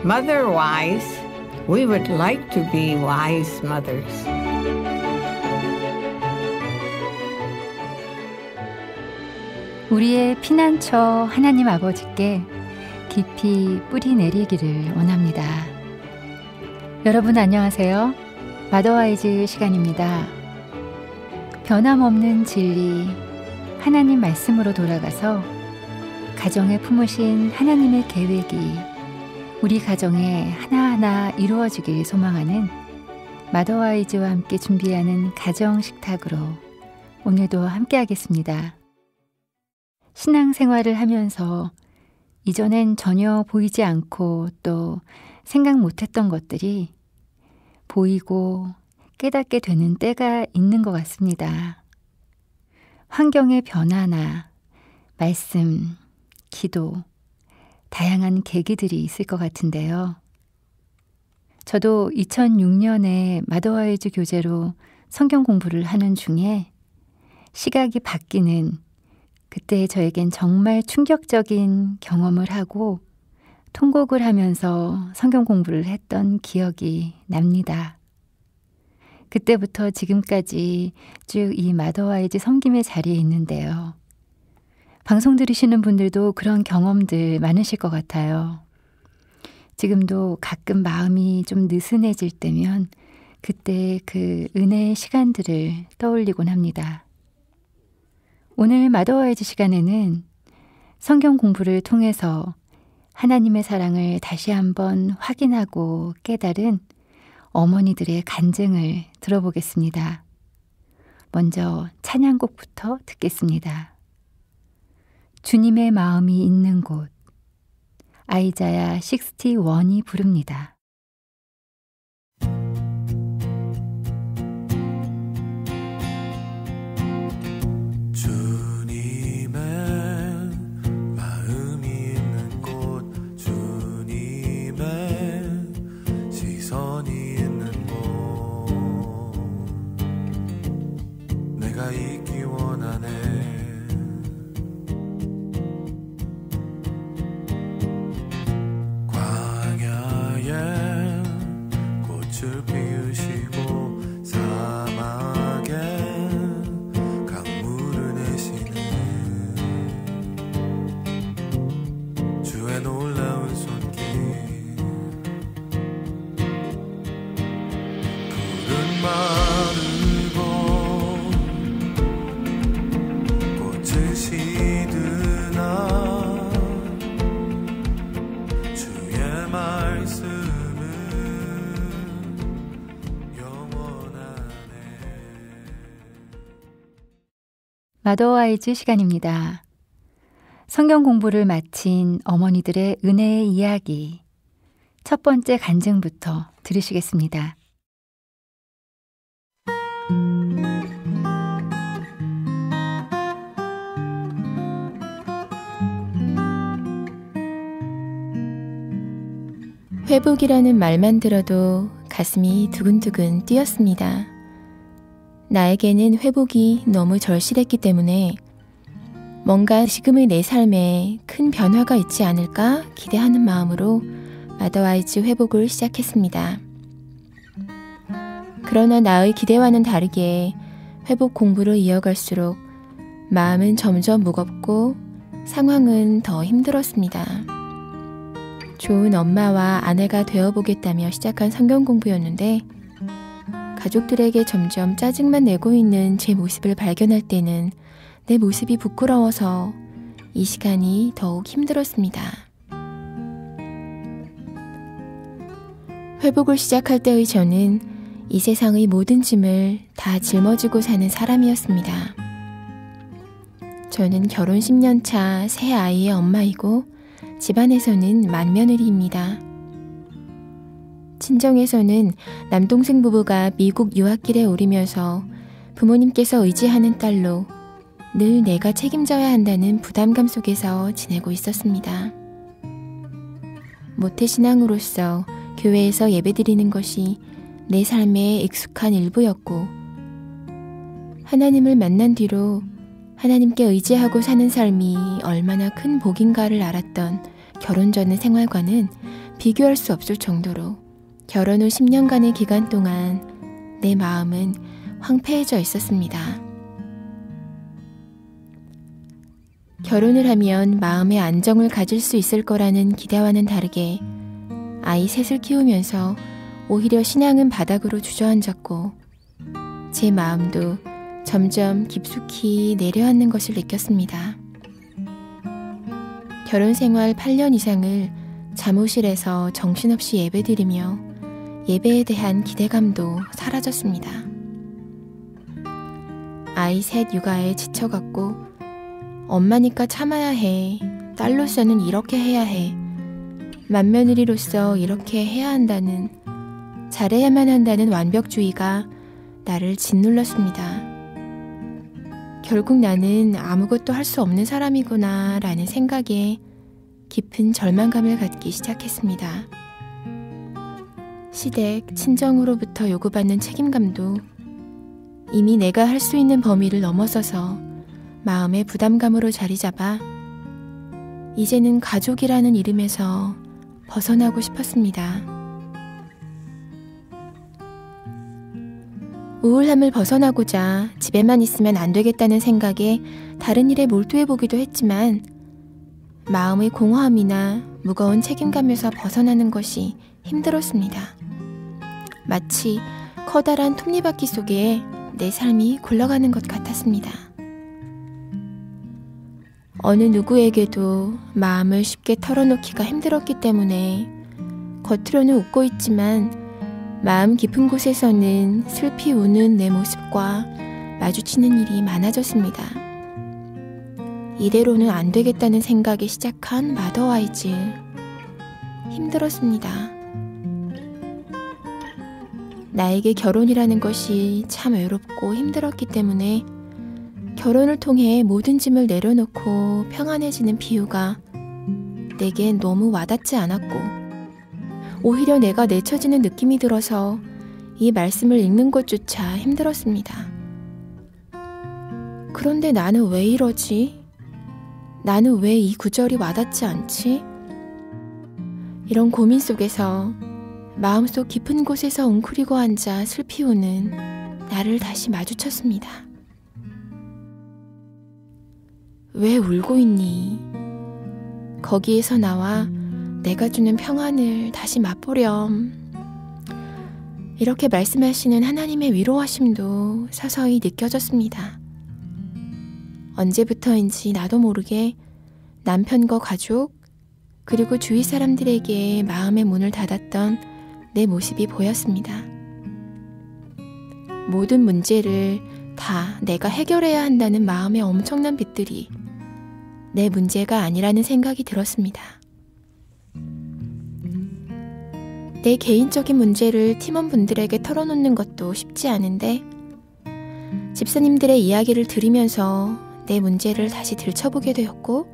mother wise. We would like to be wise mothers. 우리의 피난처 하나님 아버지께 깊이 뿌리 내리기를 원합니다. 여러분 안녕하세요. 마더와이즈 시간입니다. 변함없는 진리 하나님 말씀으로 돌아가서 가정에 품으신 하나님의 계획이 우리 가정에 하나하나 이루어지길 소망하는 마더와이즈와 함께 준비하는 가정 식탁으로 오늘도 함께 하겠습니다. 신앙생활을 하면서 이전엔 전혀 보이지 않고 또 생각 못했던 것들이 보이고 깨닫게 되는 때가 있는 것 같습니다. 환경의 변화나 말씀, 기도, 다양한 계기들이 있을 것 같은데요. 저도 2006년에 마더와이즈 교재로 성경 공부를 하는 중에 시각이 바뀌는 그때 저에겐 정말 충격적인 경험을 하고 통곡을 하면서 성경 공부를 했던 기억이 납니다. 그때부터 지금까지 쭉 이 마더와이즈 섬김의 자리에 있는데요. 방송 들으시는 분들도 그런 경험들 많으실 것 같아요. 지금도 가끔 마음이 좀 느슨해질 때면 그때 그 은혜의 시간들을 떠올리곤 합니다. 오늘 마더와이즈 시간에는 성경 공부를 통해서 하나님의 사랑을 다시 한번 확인하고 깨달은 어머니들의 간증을 들어보겠습니다. 먼저 찬양곡부터 듣겠습니다. 주님의 마음이 있는 곳, 아이자야 61이 부릅니다. 마더와이즈 시간입니다. 성경 공부를 마친 어머니들의 은혜의 이야기, 첫 번째 간증부터 들으시겠습니다. 회복이라는 말만 들어도 가슴이 두근두근 뛰었습니다. 나에게는 회복이 너무 절실했기 때문에 뭔가 지금의 내 삶에 큰 변화가 있지 않을까 기대하는 마음으로 마더와이즈 회복을 시작했습니다. 그러나 나의 기대와는 다르게 회복 공부를 이어갈수록 마음은 점점 무겁고 상황은 더 힘들었습니다. 좋은 엄마와 아내가 되어보겠다며 시작한 성경 공부였는데 가족들에게 점점 짜증만 내고 있는 제 모습을 발견할 때는 내 모습이 부끄러워서 이 시간이 더욱 힘들었습니다. 회복을 시작할 때의 저는 이 세상의 모든 짐을 다 짊어지고 사는 사람이었습니다. 저는 결혼 10년 차 새 아이의 엄마이고 집안에서는 맏며느리입니다. 친정에서는 남동생 부부가 미국 유학길에 오르면서 부모님께서 의지하는 딸로 늘 내가 책임져야 한다는 부담감 속에서 지내고 있었습니다. 모태신앙으로서 교회에서 예배드리는 것이 내 삶의 익숙한 일부였고 하나님을 만난 뒤로 하나님께 의지하고 사는 삶이 얼마나 큰 복인가를 알았던 결혼 전의 생활과는 비교할 수 없을 정도로 결혼 후 10년간의 기간 동안 내 마음은 황폐해져 있었습니다. 결혼을 하면 마음의 안정을 가질 수 있을 거라는 기대와는 다르게 아이 셋을 키우면서 오히려 신앙은 바닥으로 주저앉았고 제 마음도 점점 깊숙이 내려앉는 것을 느꼈습니다. 결혼 생활 8년 이상을 잠옷실에서 정신없이 예배드리며 예배에 대한 기대감도 사라졌습니다. 아이 셋 육아에 지쳐갔고 엄마니까 참아야 해, 딸로서는 이렇게 해야 해, 맏며느리로서 이렇게 해야 한다는, 잘해야만 한다는 완벽주의가 나를 짓눌렀습니다. 결국 나는 아무것도 할 수 없는 사람이구나 라는 생각에 깊은 절망감을 갖기 시작했습니다. 시댁, 친정으로부터 요구받는 책임감도 이미 내가 할 수 있는 범위를 넘어서서 마음의 부담감으로 자리 잡아 이제는 가족이라는 이름에서 벗어나고 싶었습니다. 우울함을 벗어나고자 집에만 있으면 안 되겠다는 생각에 다른 일에 몰두해보기도 했지만 마음의 공허함이나 무거운 책임감에서 벗어나는 것이 힘들었습니다. 마치 커다란 톱니바퀴 속에 내 삶이 굴러가는 것 같았습니다. 어느 누구에게도 마음을 쉽게 털어놓기가 힘들었기 때문에 겉으로는 웃고 있지만 마음 깊은 곳에서는 슬피 우는 내 모습과 마주치는 일이 많아졌습니다. 이대로는 안 되겠다는 생각에 시작한 마더와이즈. 힘들었습니다. 나에게 결혼이라는 것이 참 외롭고 힘들었기 때문에 결혼을 통해 모든 짐을 내려놓고 평안해지는 비유가 내겐 너무 와닿지 않았고 오히려 내가 내쳐지는 느낌이 들어서 이 말씀을 읽는 것조차 힘들었습니다. 그런데 나는 왜 이러지? 나는 왜 이 구절이 와닿지 않지? 이런 고민 속에서 마음속 깊은 곳에서 웅크리고 앉아 슬피 우는 나를 다시 마주쳤습니다. 왜 울고 있니? 거기에서 나와 내가 주는 평안을 다시 맛보렴. 이렇게 말씀하시는 하나님의 위로하심도 서서히 느껴졌습니다. 언제부터인지 나도 모르게 남편과 가족 그리고 주위 사람들에게 마음의 문을 닫았던 내 모습이 보였습니다. 모든 문제를 다 내가 해결해야 한다는 마음의 엄청난 빚들이 내 문제가 아니라는 생각이 들었습니다. 내 개인적인 문제를 팀원분들에게 털어놓는 것도 쉽지 않은데 집사님들의 이야기를 들으면서 내 문제를 다시 들춰보게 되었고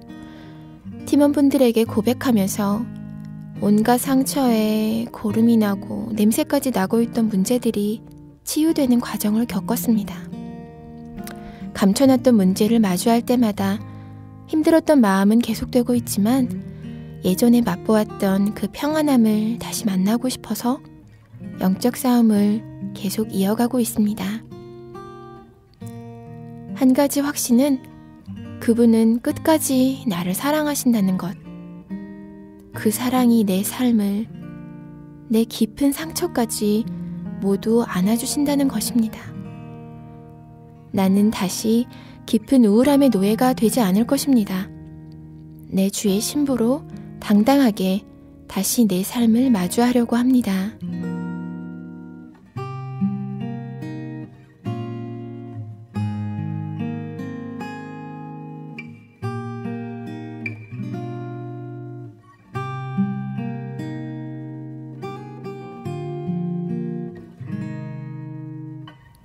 팀원분들에게 고백하면서 온갖 상처에 고름이 나고 냄새까지 나고 있던 문제들이 치유되는 과정을 겪었습니다. 감춰놨던 문제를 마주할 때마다 힘들었던 마음은 계속되고 있지만 예전에 맛보았던 그 평안함을 다시 만나고 싶어서 영적 싸움을 계속 이어가고 있습니다. 한 가지 확신은 그분은 끝까지 나를 사랑하신다는 것. 그 사랑이 내 삶을, 내 깊은 상처까지 모두 안아주신다는 것입니다. 나는 다시 깊은 우울함의 노예가 되지 않을 것입니다. 내 주의 신부로 당당하게 다시 내 삶을 마주하려고 합니다.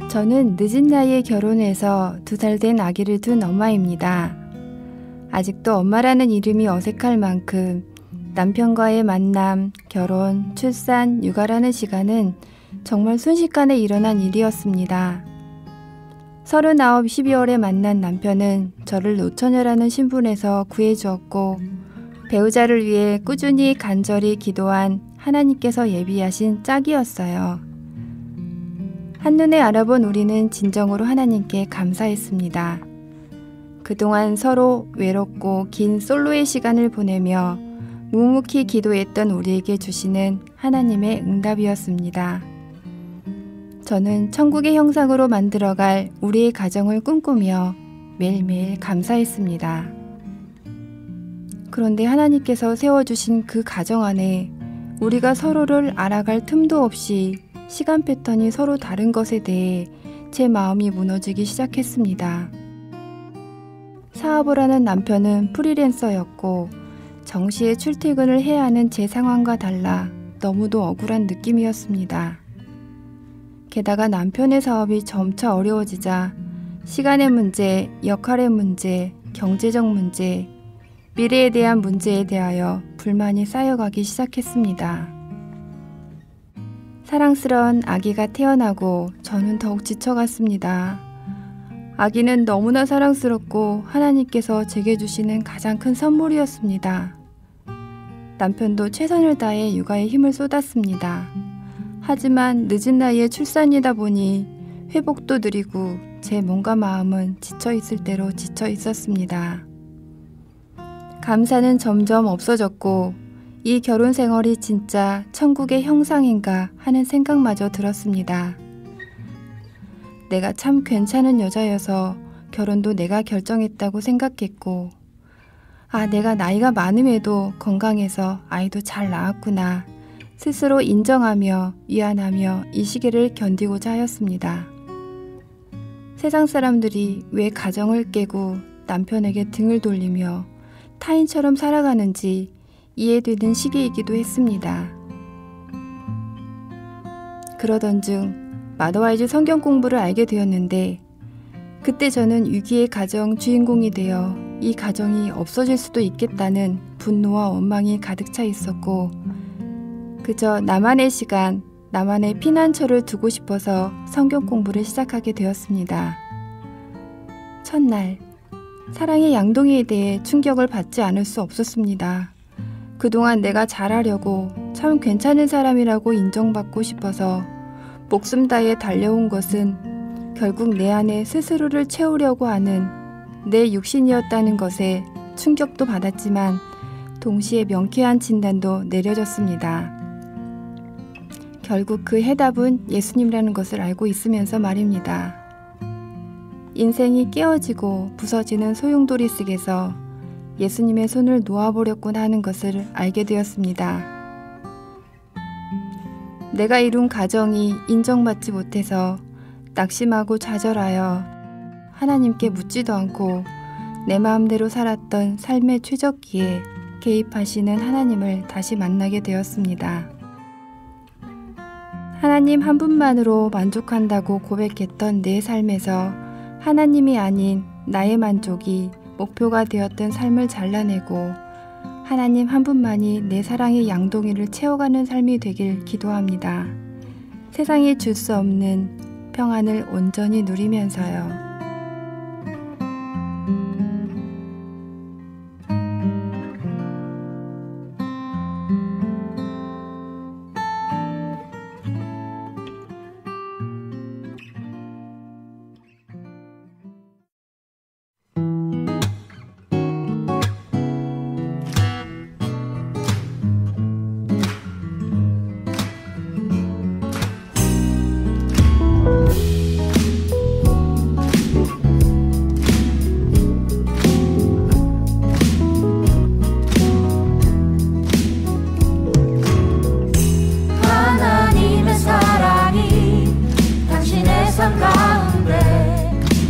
저는 늦은 나이에 결혼해서 2살 된 아기를 둔 엄마입니다. 아직도 엄마라는 이름이 어색할 만큼 남편과의 만남, 결혼, 출산, 육아라는 시간은 정말 순식간에 일어난 일이었습니다. 39 12월에 만난 남편은 저를 노처녀라는 신분에서 구해주었고 배우자를 위해 꾸준히 간절히 기도한 하나님께서 예비하신 짝이었어요. 한눈에 알아본 우리는 진정으로 하나님께 감사했습니다. 그동안 서로 외롭고 긴 솔로의 시간을 보내며 묵묵히 기도했던 우리에게 주시는 하나님의 응답이었습니다. 저는 천국의 형상으로 만들어갈 우리의 가정을 꿈꾸며 매일매일 감사했습니다. 그런데 하나님께서 세워주신 그 가정 안에 우리가 서로를 알아갈 틈도 없이 시간 패턴이 서로 다른 것에 대해 제 마음이 무너지기 시작했습니다. 사업을 하는 남편은 프리랜서였고 정시에 출퇴근을 해야 하는 제 상황과 달라 너무도 억울한 느낌이었습니다. 게다가 남편의 사업이 점차 어려워지자 시간의 문제, 역할의 문제, 경제적 문제, 미래에 대한 문제에 대하여 불만이 쌓여가기 시작했습니다. 사랑스러운 아기가 태어나고 저는 더욱 지쳐갔습니다. 아기는 너무나 사랑스럽고 하나님께서 제게 주시는 가장 큰 선물이었습니다. 남편도 최선을 다해 육아에 힘을 쏟았습니다. 하지만 늦은 나이에 출산이다 보니 회복도 느리고 제 몸과 마음은 지쳐있을 대로 지쳐 있었습니다. 감사는 점점 없어졌고 이 결혼 생활이 진짜 천국의 형상인가 하는 생각마저 들었습니다. 내가 참 괜찮은 여자여서 결혼도 내가 결정했다고 생각했고 내가 나이가 많음에도 건강해서 아이도 잘 낳았구나 스스로 인정하며 위안하며 이 시기를 견디고자 하였습니다. 세상 사람들이 왜 가정을 깨고 남편에게 등을 돌리며 타인처럼 살아가는지 이해되는 시기이기도 했습니다. 그러던 중 마더와이즈 성경 공부를 알게 되었는데 그때 저는 위기의 가정 주인공이 되어 이 가정이 없어질 수도 있겠다는 분노와 원망이 가득 차 있었고 그저 나만의 시간, 나만의 피난처를 두고 싶어서 성경 공부를 시작하게 되었습니다. 첫날, 사랑의 양동이에 대해 충격을 받지 않을 수 없었습니다. 그동안 내가 잘하려고 참 괜찮은 사람이라고 인정받고 싶어서 목숨 다해 달려온 것은 결국 내 안에 스스로를 채우려고 하는 내 육신이었다는 것에 충격도 받았지만 동시에 명쾌한 진단도 내려졌습니다. 결국 그 해답은 예수님이라는 것을 알고 있으면서 말입니다. 인생이 깨어지고 부서지는 소용돌이 속에서 예수님의 손을 놓아보렸구나 하는 것을 알게 되었습니다. 내가 이룬 가정이 인정받지 못해서 낙심하고 좌절하여 하나님께 묻지도 않고 내 마음대로 살았던 삶의 최적기에 개입하시는 하나님을 다시 만나게 되었습니다. 하나님 한 분만으로 만족한다고 고백했던 내 삶에서 하나님이 아닌 나의 만족이 목표가 되었던 삶을 잘라내고 하나님 한 분만이 내 사랑의 양동이를 채워가는 삶이 되길 기도합니다. 세상이 줄 수 없는 평안을 온전히 누리면서요.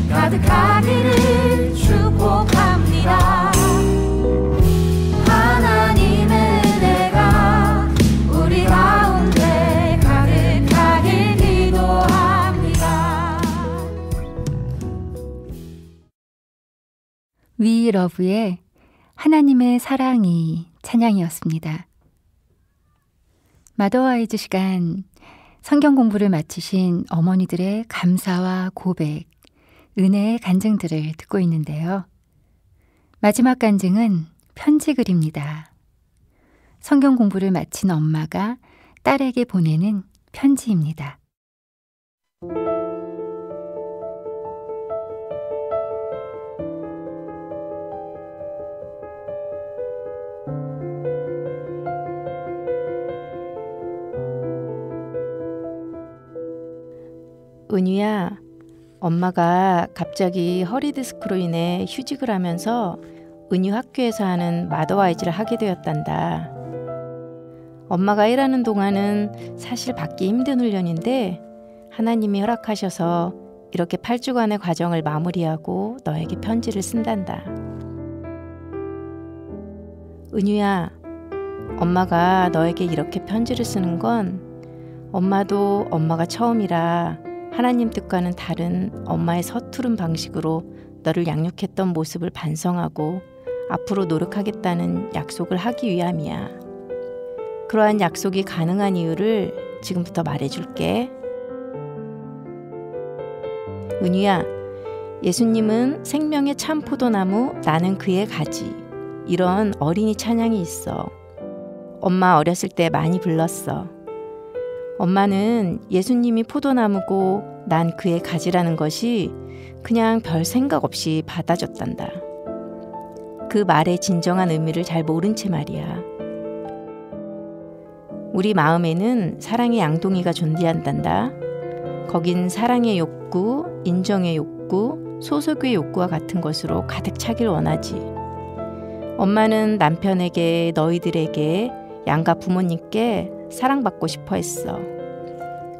가득하기를 축복합니다. 하나님의 은혜가 우리 가운데 가득하길 기도합니다. 위러브의 하나님의 사랑이 찬양이었습니다. 마더와이즈 시간, 성경 공부를 마치신 어머니들의 감사와 고백, 은혜의 간증들을 듣고 있는데요. 마지막 간증은 편지 글입니다. 성경 공부를 마친 엄마가 딸에게 보내는 편지입니다. 은유야, 엄마가 갑자기 허리 디스크로 인해 휴직을 하면서 은유 학교에서 하는 마더와이즈를 하게 되었단다. 엄마가 일하는 동안은 사실 받기 힘든 훈련인데 하나님이 허락하셔서 이렇게 8주간의 과정을 마무리하고 너에게 편지를 쓴단다. 은유야, 엄마가 너에게 이렇게 편지를 쓰는 건 엄마도 엄마가 처음이라 하나님 뜻과는 다른 엄마의 서투른 방식으로 너를 양육했던 모습을 반성하고 앞으로 노력하겠다는 약속을 하기 위함이야. 그러한 약속이 가능한 이유를 지금부터 말해줄게. 은유야, 예수님은 생명의 참 포도나무, 나는 그의 가지. 이런 어린이 찬양이 있어. 엄마 어렸을 때 많이 불렀어. 엄마는 예수님이 포도나무고 난 그의 가지라는 것이 그냥 별 생각 없이 받아줬단다. 그 말의 진정한 의미를 잘 모른 채 말이야. 우리 마음에는 사랑의 양동이가 존재한단다. 거긴 사랑의 욕구, 인정의 욕구, 소속의 욕구와 같은 것으로 가득 차길 원하지. 엄마는 남편에게, 너희들에게, 양가 부모님께 사랑받고 싶어 했어.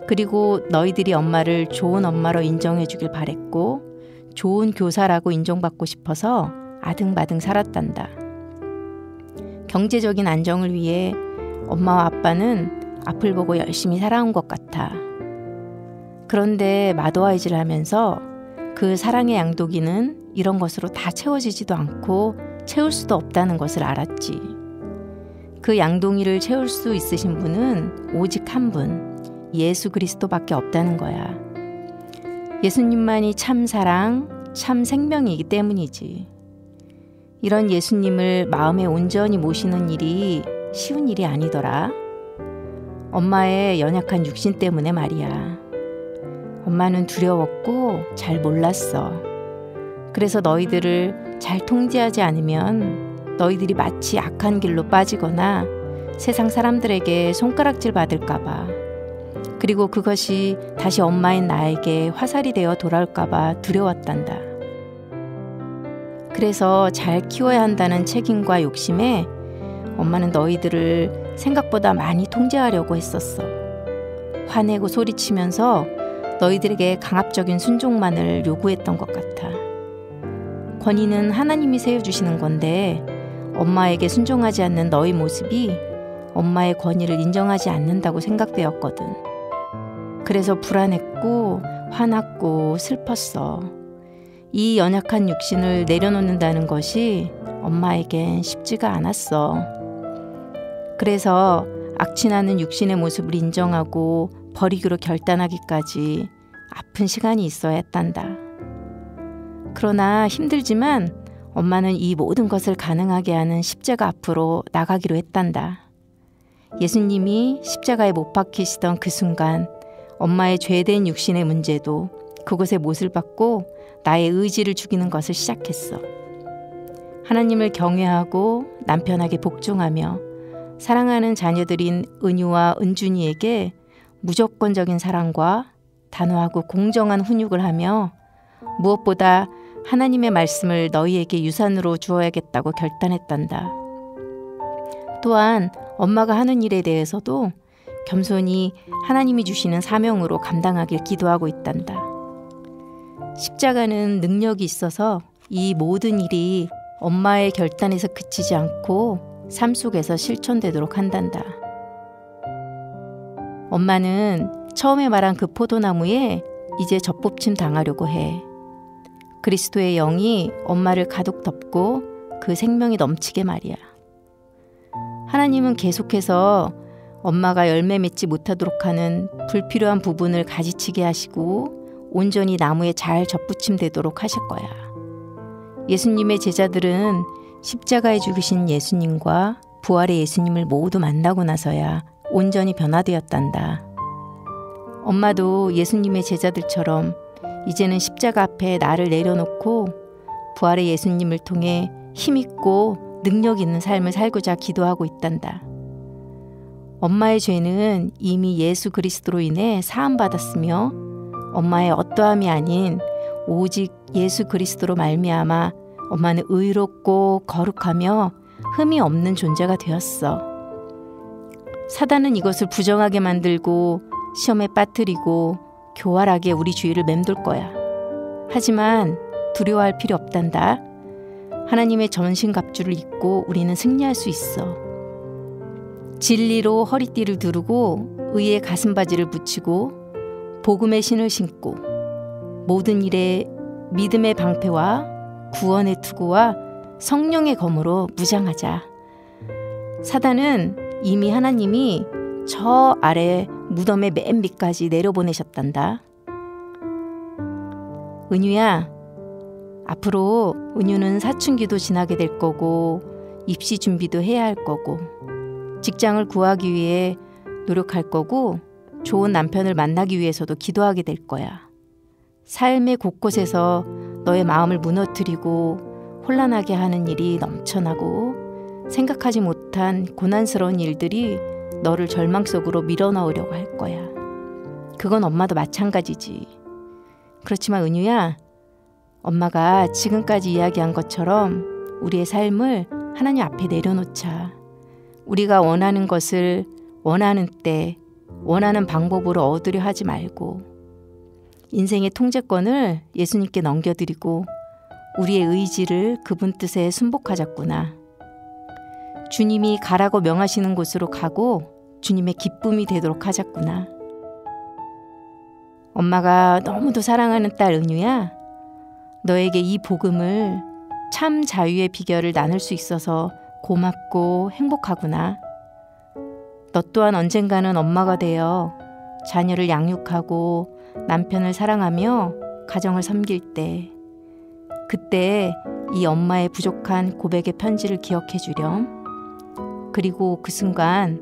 그리고 너희들이 엄마를 좋은 엄마로 인정해 주길 바랬고 좋은 교사라고 인정받고 싶어서 아등바등 살았단다. 경제적인 안정을 위해 엄마와 아빠는 앞을 보고 열심히 살아온 것 같아. 그런데 마더와이즈를 하면서 그 사랑의 양도기는 이런 것으로 다 채워지지도 않고 채울 수도 없다는 것을 알았지. 그 양동이를 채울 수 있으신 분은 오직 한 분, 예수 그리스도밖에 없다는 거야. 예수님만이 참 사랑, 참 생명이기 때문이지. 이런 예수님을 마음에 온전히 모시는 일이 쉬운 일이 아니더라. 엄마의 연약한 육신 때문에 말이야. 엄마는 두려웠고 잘 몰랐어. 그래서 너희들을 잘 통제하지 않으면 너희들이 마치 악한 길로 빠지거나 세상 사람들에게 손가락질 받을까봐, 그리고 그것이 다시 엄마인 나에게 화살이 되어 돌아올까봐 두려웠단다. 그래서 잘 키워야 한다는 책임과 욕심에 엄마는 너희들을 생각보다 많이 통제하려고 했었어. 화내고 소리치면서 너희들에게 강압적인 순종만을 요구했던 것 같아. 권위는 하나님이 세워주시는 건데 엄마에게 순종하지 않는 너희 모습이 엄마의 권위를 인정하지 않는다고 생각되었거든. 그래서 불안했고 화났고 슬펐어. 이 연약한 육신을 내려놓는다는 것이 엄마에겐 쉽지가 않았어. 그래서 악취나는 육신의 모습을 인정하고 버리기로 결단하기까지 아픈 시간이 있어야 했단다. 그러나 힘들지만 엄마는 이 모든 것을 가능하게 하는 십자가 앞으로 나가기로 했단다. 예수님이 십자가에 못 박히시던 그 순간 엄마의 죄된 육신의 문제도 그곳에 못을 박고 나의 의지를 죽이는 것을 시작했어. 하나님을 경외하고 남편에게 복종하며 사랑하는 자녀들인 은유와 은준이에게 무조건적인 사랑과 단호하고 공정한 훈육을 하며 무엇보다 하나님의 말씀을 너희에게 유산으로 주어야겠다고 결단했단다. 또한 엄마가 하는 일에 대해서도 겸손히 하나님이 주시는 사명으로 감당하길 기도하고 있단다. 십자가는 능력이 있어서 이 모든 일이 엄마의 결단에서 그치지 않고 삶 속에서 실천되도록 한단다. 엄마는 처음에 말한 그 포도나무에 이제 젖뽑침 당하려고 해. 그리스도의 영이 엄마를 가득 덮고 그 생명이 넘치게 말이야. 하나님은 계속해서 엄마가 열매 맺지 못하도록 하는 불필요한 부분을 가지치게 하시고 온전히 나무에 잘 젖붙임되도록 하실 거야. 예수님의 제자들은 십자가에 죽으신 예수님과 부활의 예수님을 모두 만나고 나서야 온전히 변화되었단다. 엄마도 예수님의 제자들처럼 이제는 십자가 앞에 나를 내려놓고 부활의 예수님을 통해 힘있고 능력 있는 삶을 살고자 기도하고 있단다. 엄마의 죄는 이미 예수 그리스도로 인해 사함받았으며 엄마의 어떠함이 아닌 오직 예수 그리스도로 말미암아 엄마는 의롭고 거룩하며 흠이 없는 존재가 되었어. 사단은 이것을 부정하게 만들고 시험에 빠뜨리고 교활하게 우리 주위를 맴돌 거야. 하지만 두려워할 필요 없단다. 하나님의 전신갑주를 입고 우리는 승리할 수 있어. 진리로 허리띠를 두르고 의의 가슴바지를 붙이고 복음의 신을 신고 모든 일에 믿음의 방패와 구원의 투구와 성령의 검으로 무장하자. 사단은 이미 하나님이 저 아래 무덤의 맨 밑까지 내려보내셨단다. 은유야, 앞으로 은유는 사춘기도 지나게 될 거고 입시 준비도 해야 할 거고 직장을 구하기 위해 노력할 거고 좋은 남편을 만나기 위해서도 기도하게 될 거야. 삶의 곳곳에서 너의 마음을 무너뜨리고 혼란하게 하는 일이 넘쳐나고 생각하지 못한 고난스러운 일들이 너를 절망 속으로 밀어넣으려고 할 거야. 그건 엄마도 마찬가지지. 그렇지만 은유야, 엄마가 지금까지 이야기한 것처럼 우리의 삶을 하나님 앞에 내려놓자. 우리가 원하는 것을 원하는 때, 원하는 방법으로 얻으려 하지 말고 인생의 통제권을 예수님께 넘겨드리고 우리의 의지를 그분 뜻에 순복하자꾸나. 주님이 가라고 명하시는 곳으로 가고 주님의 기쁨이 되도록 하자꾸나. 엄마가 너무도 사랑하는 딸 은유야, 너에게 이 복음을 참 자유의 비결을 나눌 수 있어서 고맙고 행복하구나. 너 또한 언젠가는 엄마가 되어 자녀를 양육하고 남편을 사랑하며 가정을 섬길 때, 그때 이 엄마의 부족한 고백의 편지를 기억해 주렴. 그리고 그 순간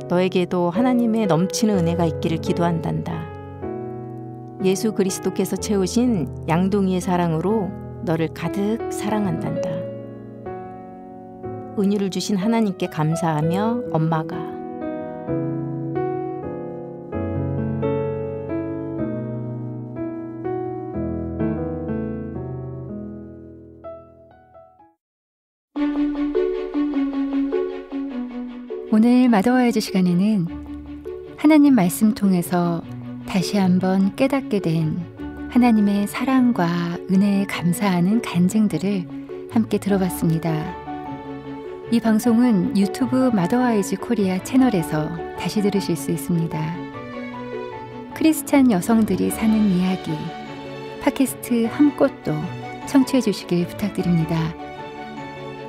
너에게도 하나님의 넘치는 은혜가 있기를 기도한단다. 예수 그리스도께서 채우신 양동이의 사랑으로 너를 가득 사랑한단다. 은유를 주신 하나님께 감사하며 엄마가. 오늘 마더와이즈 시간에는 하나님 말씀 통해서 다시 한번 깨닫게 된 하나님의 사랑과 은혜에 감사하는 간증들을 함께 들어봤습니다. 이 방송은 유튜브 마더와이즈 코리아 채널에서 다시 들으실 수 있습니다. 크리스찬 여성들이 사는 이야기, 팟캐스트 한 곳도 청취해 주시길 부탁드립니다.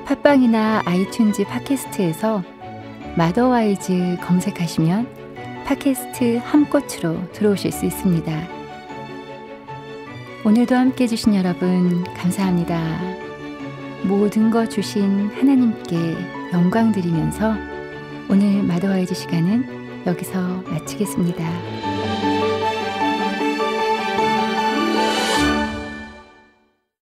팟빵이나 아이튠즈 팟캐스트에서 마더와이즈 검색하시면 팟캐스트 한 꽃으로 들어오실 수 있습니다. 오늘도 함께 해주신 여러분 감사합니다. 모든 것 주신 하나님께 영광 드리면서 오늘 마더와이즈 시간은 여기서 마치겠습니다.